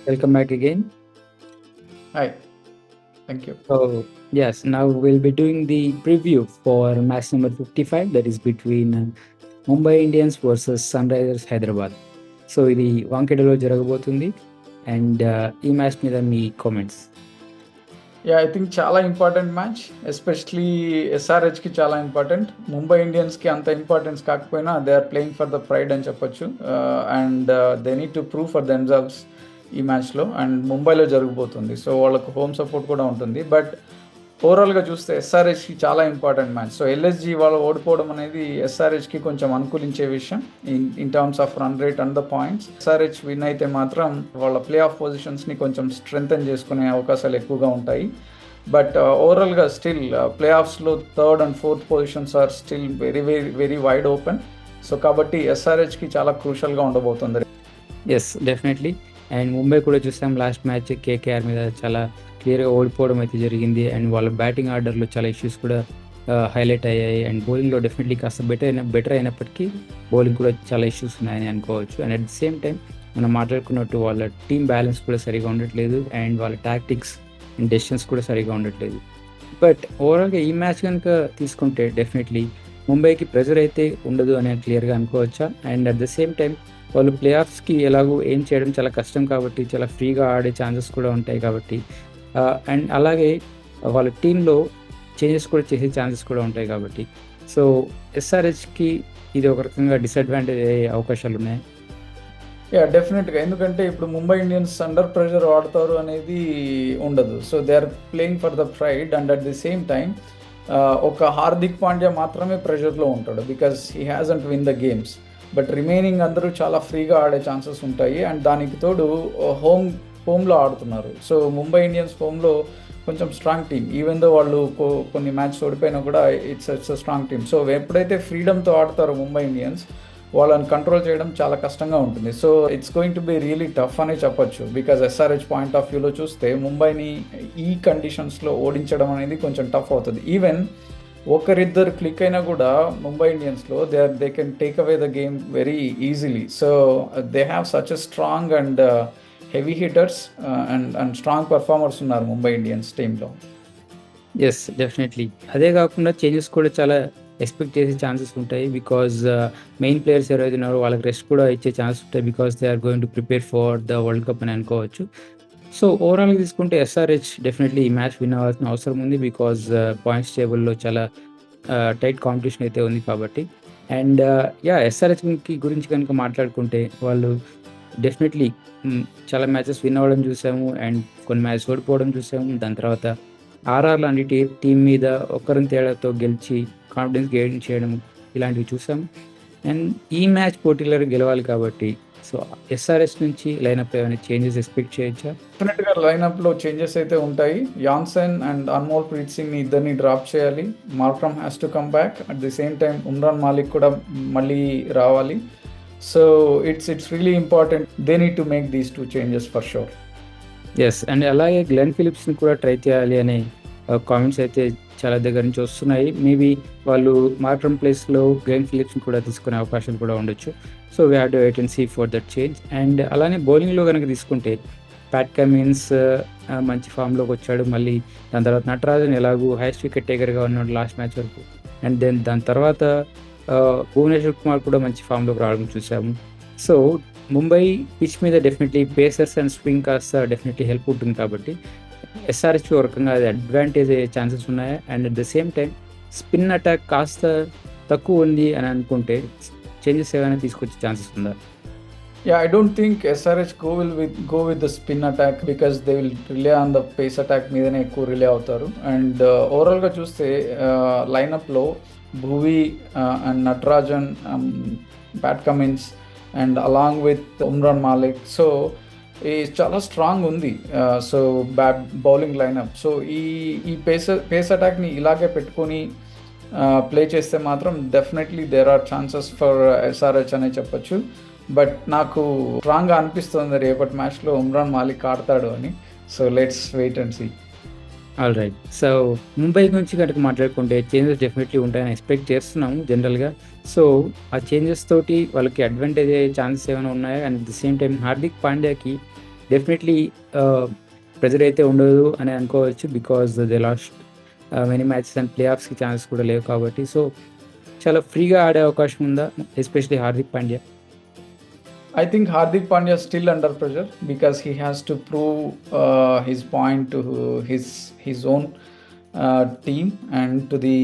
Welcome back again. Hi, thank you. So, yes, now we'll be doing the preview for match number 55, that is between Mumbai Indians versus Sunrisers Hyderabad. So ఇది వాంఖేడేలో జరగబోతుంది and ఈ match మీద మీ comments. I think చాలా important match, especially ఎస్ఆర్హెచ్కి చాలా important. Mumbai ఇండియన్స్కి అంత ఇంపార్టెన్స్ కాకపోయినా they are playing for the pride అని చెప్పొచ్చు. And they need to prove for themselves ఈ మ్యాచ్లో. అండ్ ముంబైలో జరగబోతుంది, సో వాళ్ళకు హోమ్ సపోర్ట్ కూడా ఉంటుంది. బట్ ఓవరాల్గా చూస్తే ఎస్ఆర్హెచ్కి చాలా ఇంపార్టెంట్ మ్యాచ్. సో ఎల్ఎస్జీ వాళ్ళు ఓడిపోవడం అనేది ఎస్ఆర్హెచ్కి కొంచెం అనుకూలించే విషయం in terms of run rate and the points. SRH win అయితే మాత్రం వాళ్ళ ప్లే ఆఫ్ పొజిషన్స్ని కొంచెం స్ట్రెంగ్తన్ చేసుకునే అవకాశాలు ఎక్కువగా ఉంటాయి. బట్ ఓవరాల్గా స్టిల్ ప్లే ఆఫ్స్లో third and fourth positions are still very very very wide open. So కాబట్టి ఎస్ఆర్హెచ్కి చాలా క్రూషల్గా ఉండబోతుంది. Yes, definitely. అండ్ ముంబై కూడా చూసాం లాస్ట్ మ్యాచ్ కేకేఆర్ మీద చాలా క్లియర్గా ఓడిపోవడం అయితే జరిగింది. అండ్ వాళ్ళ బ్యాటింగ్ ఆర్డర్లో చాలా ఇష్యూస్ కూడా హైలైట్ అయ్యాయి. అండ్ బౌలింగ్లో డెఫినెట్లీ కాస్త బెటర్ అయినప్పటికీ బౌలింగ్ కూడా చాలా ఇష్యూస్ ఉన్నాయని అనుకోవచ్చు. And at the same time మనం మాట్లాడుకున్నట్టు వాళ్ళ టీమ్ బ్యాలెన్స్ కూడా సరిగా ఉండట్లేదు అండ్ వాళ్ళ టాక్టిక్స్ అండ్ డెసిషన్స్ కూడా సరిగా ఉండట్లేదు. బట్ ఓవరాల్గా ఈ మ్యాచ్ కనుక తీసుకుంటే డెఫినెట్లీ ముంబైకి ప్రెజర్ అయితే ఉండదు అని క్లియర్గా అనుకోవచ్చా. And at the same time వాళ్ళు ప్లే ఆఫ్స్కి ఎలాగో ఏం చేయడం చాలా కష్టం కాబట్టి చాలా ఫ్రీగా ఆడే ఛాన్సెస్ కూడా ఉంటాయి కాబట్టి అండ్ అలాగే వాళ్ళ టీంలో చేంజెస్ కూడా చేసే ఛాన్సెస్ కూడా ఉంటాయి కాబట్టి సో ఎస్ఆర్హెచ్కి ఇది ఒక రకంగా డిసడ్వాంటేజ్ అయ్యే అవకాశాలు ఉన్నాయి. డెఫినెట్గా. ఎందుకంటే ఇప్పుడు ముంబై ఇండియన్స్ అండర్ ప్రెషర్ ఆడతారు అనేది ఉండదు. So they are playing for the pride and at the same time ఒక హార్దిక్ పాండ్యా మాత్రమే ప్రెషర్లో ఉంటాడు because he hasn't win the games. But remaining అందరూ చాలా ఫ్రీగా ఆడే ఛాన్సెస్ ఉంటాయి. అండ్ దానికి తోడు హోమ్లో ఆడుతున్నారు. సో ముంబై ఇండియన్స్ హోమ్లో కొంచెం స్ట్రాంగ్ టీమ్, ఈవెన్ దో వాళ్ళు కొన్ని మ్యాచ్ ఓడిపోయినా కూడా ఇట్స్ స్ట్రాంగ్ టీమ్. సో ఎప్పుడైతే ఫ్రీడమ్తో ఆడతారో ముంబై ఇండియన్స్ వాళ్ళని కంట్రోల్ చేయడం చాలా కష్టంగా ఉంటుంది. So it's going to be really tough అనే చెప్పొచ్చు. బికాజ్ ఎస్ఆర్హెచ్ పాయింట్ ఆఫ్ వ్యూలో చూస్తే ముంబైని ఈ కండిషన్స్లో ఓడించడం అనేది కొంచెం టఫ్ అవుతుంది. ఈవెన్ ఒకరిద్దరు క్లిక్ అయినా కూడా ముంబై ఇండియన్స్లో they can take away the game very easily. So they have such a strong and heavy hitters and strong performers ఉన్నారు ముంబై ఇండియన్స్ టీంలో. Yes, definitely. అదే కాకుండా చేంజెస్ కూడా చాలా ఎక్స్పెక్ట్ చేసే ఛాన్సెస్ ఉంటాయి బికాజ్ మెయిన్ ప్లేయర్స్ ఎవరైతే ఉన్నారో వాళ్ళకి రెస్ట్ కూడా ఇచ్చే ఛాన్సెస్ ఉంటాయి because they are going to prepare for the world cup అని అనుకోవచ్చు. సో ఓవరాల్గా తీసుకుంటే ఎస్ఆర్హెచ్ డెఫినెట్లీ ఈ మ్యాచ్ విన్ అవ్వాల్సిన అవసరం ఉంది బికాజ్ పాయింట్స్ టేబుల్లో చాలా టైట్ కాంపిటీషన్ అయితే ఉంది కాబట్టి. అండ్ ఎస్ఆర్హెచ్ గురించి కనుక మాట్లాడుకుంటే వాళ్ళు డెఫినెట్లీ చాలా మ్యాచెస్ విన్ అవ్వడం చూసాము అండ్ కొన్ని మ్యాచ్ ఓడిపోవడం చూసాము. దాని తర్వాత ఆర్ఆర్ లాంటి టీం మీద ఒక్కరిని తేడాతో గెలిచి కాన్ఫిడెన్స్ గెయిన్ చేయడం ఇలాంటివి చూసాము. అండ్ ఈ మ్యాచ్ పోటీలర్ గెలవాలి కాబట్టి సో ఎస్ఆర్హెచ్ నుంచి లైనప్ ఏమైనా చేంజెస్ ఎక్స్పెక్ట్ చేయొచ్చా? డెఫినెట్గా లైనప్లో చేంజెస్ అయితే ఉంటాయి. Jansen and Anmolpreet Singh ఇద్దరిని డ్రాప్ చేయాలి. Markram has to come back. At the same time Umran Malik కూడా మళ్ళీ రావాలి. So it's really important. They need to make these two changes for sure. Yes, and అలాగే గ్లెన్ ఫిలిప్స్ని కూడా ట్రై చేయాలి అనే కామెంట్స్ అయితే చాలా దగ్గర నుంచి వస్తున్నాయి. మేబీ వాళ్ళు మార్క్రమ్ ప్లేస్లో గ్లెన్ ఫిలిప్స్ని కూడా తీసుకునే అవకాశాలు కూడా ఉండొచ్చు. So we have to wait and see for that change. And అలానే బౌలింగ్లో కనుక తీసుకుంటే ప్యాట్ కమిన్స్ మంచి ఫామ్లోకి వచ్చాడు. మళ్ళీ దాని తర్వాత నటరాజన్ ఎలాగూ హైయెస్ట్ వికెట్ టేకర్గా ఉన్నాడు లాస్ట్ మ్యాచ్ వరకు. అండ్ దెన్ దాని తర్వాత భువనేశ్వర్ కుమార్ కూడా మంచి ఫామ్లోకి రావడం చూసాము. సో ముంబై పిచ్ మీద డెఫినెట్లీ పేసర్స్ అండ్ స్వింగ్ కాస్త డెఫినెట్లీ హెల్ప్ ఉంటుంది కాబట్టి ఎస్ఆర్హెచ్కి ఒక రకంగా అది అడ్వాంటేజ్ అయ్యే ఛాన్సెస్ ఉన్నాయి. And at the same time spin attack కాస్త తక్కువ ఉంది అని అనుకుంటే చేంజెస్ ఏమైనా తీసుకొచ్చే ఛాన్సెస్ ఉందా? I don't think SRH go with the spin attack because they will rely on the pace attack మీదనే ఎక్కువ రిలే అవుతారు. అండ్ ఓవరాల్గా చూస్తే లైనప్లో Bhuvi and Natarajan, Pat Cummins and along with Umran Malik, so చాలా స్ట్రాంగ్ ఉంది. So bowling lineup. సో ఈ pace అటాక్ని ఇలాగే పెట్టుకొని ప్లే చేస్తే మాత్రం definitely there are chances for SRH అనే చెప్పొచ్చు. బట్ నాకు స్ట్రాంగ్గా అనిపిస్తుంది రేపటి మ్యాచ్లో ఉమ్రాన్ మాలిక్ ఆడతాడు అని. So let's wait and see. All right. So Mumbai గురించి కనుక మాట్లాడుకుంటే చేంజెస్ డెఫినెట్లీ ఉంటాయని ఎక్స్పెక్ట్ చేస్తున్నాము జనరల్గా. సో ఆ చేంజెస్ తోటి వాళ్ళకి అడ్వాంటేజ్ అయ్యే ఛాన్సెస్ ఏమైనా ఉన్నాయా? And at the same time Hardik పాండ్యాకి డెఫినెట్లీ ప్రెజర్ అయితే ఉండదు అని అనుకోవచ్చు. Because they lost many matches and play ఆఫ్స్‌కి ఛాన్సెస్ కూడా లేవు కాబట్టి. సో, చాలా ఫ్రీగా ఆడే అవకాశం ఉందా? Especially Hardik Pandya. I think Hardik Pandya is still under pressure because he has to prove his point to his own team and to the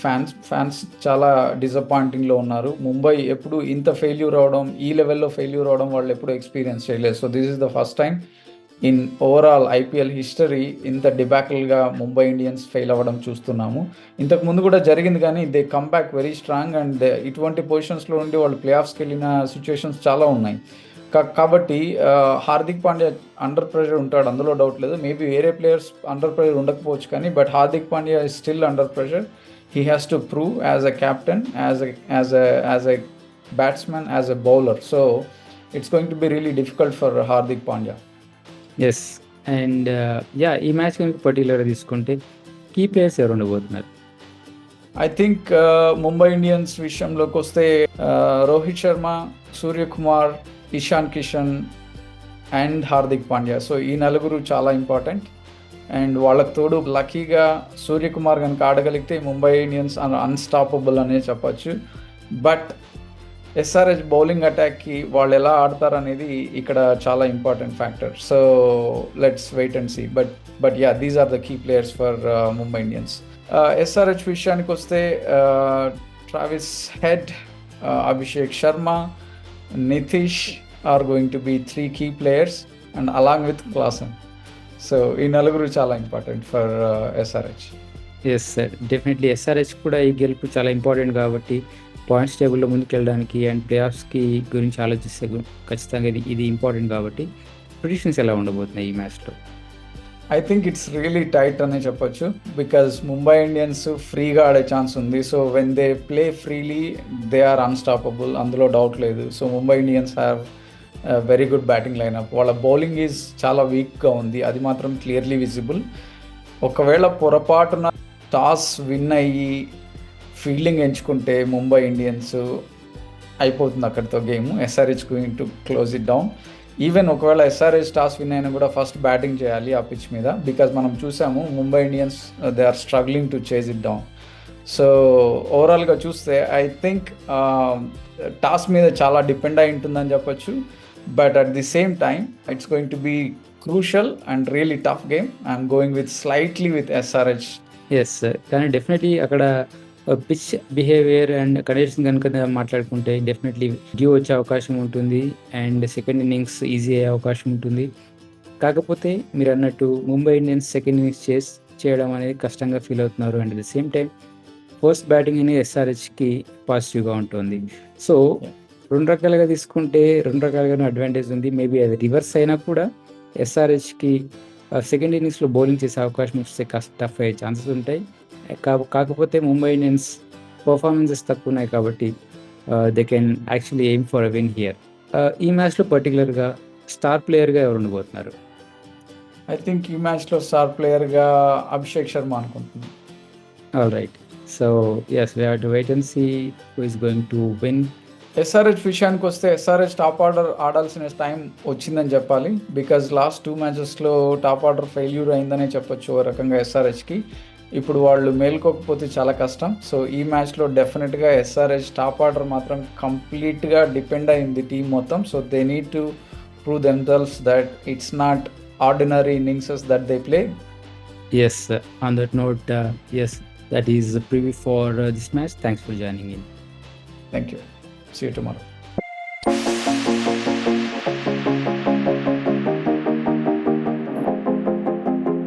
fans. Fans చాలా డిసప్పాయింటింగ్లో ఉన్నారు. ముంబై ఎప్పుడు ఇంత ఫెయిల్యూర్ అవడం, ఈ లెవెల్లో ఫెయిల్యూర్ అవడం వాళ్ళు ఎప్పుడు ఎక్స్పీరియన్స్ చేయలేదు. So this is the first time in overall IPL history ఇంత డిబాకిల్గా ముంబై ఇండియన్స్ ఫెయిల్ అవ్వడం చూస్తున్నాము. ఇంతకు ముందు కూడా జరిగింది, కానీ they come back very strong and ఇటువంటి పొజిషన్స్లో ఉండి వాళ్ళు ప్లే ఆఫ్స్కి వెళ్ళిన సిచ్యువేషన్స్ చాలా ఉన్నాయి. కాబట్టి హార్దిక్ పాండ్యా అండర్ ప్రెషర్ ఉంటాడు, అందులో డౌట్ లేదు. మేబీ వేరే ప్లేయర్స్ అండర్ ప్రెషర్ ఉండకపోవచ్చు, కానీ but Hardik Pandya is still under pressure. He has to prove as a captain, as a batsmen, as a bowler. So it's going to be really difficult for Hardik Pandya. Yes. And ఈ match కనుక పర్టిక్యులర్‌గా తీసుకుంటే key players ఎవరు ఉండబోతున్నారు? I think Mumbai Indians విషయంలోకి వస్తే Rohit Sharma, Suryakumar, Ishan Kishan and Hardik Pandya. So ఈ నలుగురు చాలా ఇంపార్టెంట్. అండ్ వాళ్ళకు తోడు లక్కీగా సూర్యకుమార్ కనుక ఆడగలిగితే ముంబై ఇండియన్స్ అన్స్టాపబుల్ అనే చెప్పచ్చు. బట్ ఎస్ఆర్హెచ్ బౌలింగ్ అటాక్కి వాళ్ళు ఎలా ఆడతారు అనేది ఇక్కడ చాలా important factor. So let's wait and see. But yeah, these are the key players for Mumbai Indians. SRH విషయానికి వస్తే Travis head, Abhishek Sharma, Nitish are going to be 3 key players and along with Klaasen. సో ఈ నలుగురు చాలా important for SRH. Yes sir. Definitely SRH కూడా ఈ గెలుపు చాలా ఇంపార్టెంట్ కాబట్టి పాయింట్స్ టేబుల్‌లో ముందుకెళ్ళడానికి అండ్ ప్లే ఆఫ్స్‌కి గురించి ఆలోచిస్తే ఖచ్చితంగా ఇది ఇంపార్టెంట్ కాబట్టి ప్రిడిక్షన్స్ ఎలా ఉండబోతున్నాయి ఈ మ్యాచ్‌లో? I think it's really tight అనే చెప్పొచ్చు. బికాజ్ ముంబై ఇండియన్స్ ఫ్రీగా ఆడే ఛాన్స్ ఉంది. So when they play freely they are unstoppable, అందులో డౌట్ లేదు. So Mumbai Indians have very good batting lineup. వాళ్ళ బౌలింగ్ ఈజ్ చాలా వీక్గా ఉంది, అది మాత్రం క్లియర్లీ విజిబుల్. ఒకవేళ పొరపాటున టాస్ విన్ అయ్యి ఫీల్డింగ్ ఎంచుకుంటే ముంబై ఇండియన్స్ అయిపోతుంది అక్కడితో game. SRH going to close it down. Even ఒకవేళ ఎస్ఆర్హెచ్ టాస్ విన్ అయినా కూడా ఫస్ట్ బ్యాటింగ్ చేయాలి ఆ పిచ్ మీద. బికాజ్ మనం చూసాము Mumbai Indians they are struggling to chase it down. So ఓవరాల్గా చూస్తే ఐ థింక్ టాస్ మీద చాలా డిపెండ్ అయి ఉంటుందని చెప్పొచ్చు. But at the same time it's going to be crucial and really tough game. I'm going with slightly with SRH. Yes. కానీ definitely అక్కడ pitch behaviour and condition కనుక మాట్లాడుకుంటే డెఫినెట్లీ డ్యూ వచ్చే అవకాశం ఉంటుంది అండ్ సెకండ్ ఇన్నింగ్స్ ఈజీ అయ్యే అవకాశం ఉంటుంది. కాకపోతే మీరు అన్నట్టు ముంబై ఇండియన్స్ సెకండ్ ఇన్నింగ్స్ చేయడం అనేది కష్టంగా ఫీల్ అవుతున్నారు. And at the same time first batting అనేది ఎస్ఆర్హెచ్కి పాజిటివ్గా ఉంటుంది. సో 2 రకాలుగా తీసుకుంటే 2 రకాలుగానే అడ్వాంటేజ్ ఉంది. మేబీ అది రివర్స్ అయినా కూడా ఎస్ఆర్హెచ్కి సెకండ్ ఇన్నింగ్స్లో బౌలింగ్ చేసే అవకాశం వస్తే కాస్త టఫ్ అయ్యే ఛాన్సెస్ ఉంటాయి. కాకపోతే ముంబై ఇండియన్స్ పర్ఫార్మెన్సెస్ తక్కువ ఉన్నాయి కాబట్టి they can actually aim for a win here. ఈ మ్యాచ్లో పర్టికులర్గా స్టార్ ప్లేయర్గా ఎవరు ఉండబోతున్నారు? ఐ థింక్ ఈ మ్యాచ్లో స్టార్ ప్లేయర్గా అభిషేక్ శర్మ అనుకుంటున్నాను. All right. So yes, we have to wait and see who is going to win. SRH విషయానికి వస్తే ఎస్ఆర్హెచ్ టాప్ ఆర్డర్ ఆడాల్సిన టైం వచ్చిందని చెప్పాలి. బికాజ్ లాస్ట్ 2 మ్యాచెస్లో టాప్ ఆర్డర్ ఫెయిల్యూర్ అయిందనే చెప్పొచ్చు ఓ రకంగా ఎస్ఆర్హెచ్కి. ఇప్పుడు వాళ్ళు మేల్కోకపోతే చాలా కష్టం. సో ఈ మ్యాచ్లో డెఫినెట్గా ఎస్ఆర్హెచ్ టాప్ ఆర్డర్ మాత్రం కంప్లీట్గా డిపెండ్ అయింది టీం మొత్తం. So they need to prove themselves that it's not ordinary inningses that they play. Yes, on that note, yes, that is the preview for this match. Thanks for joining in. Thank you. See you tomorrow.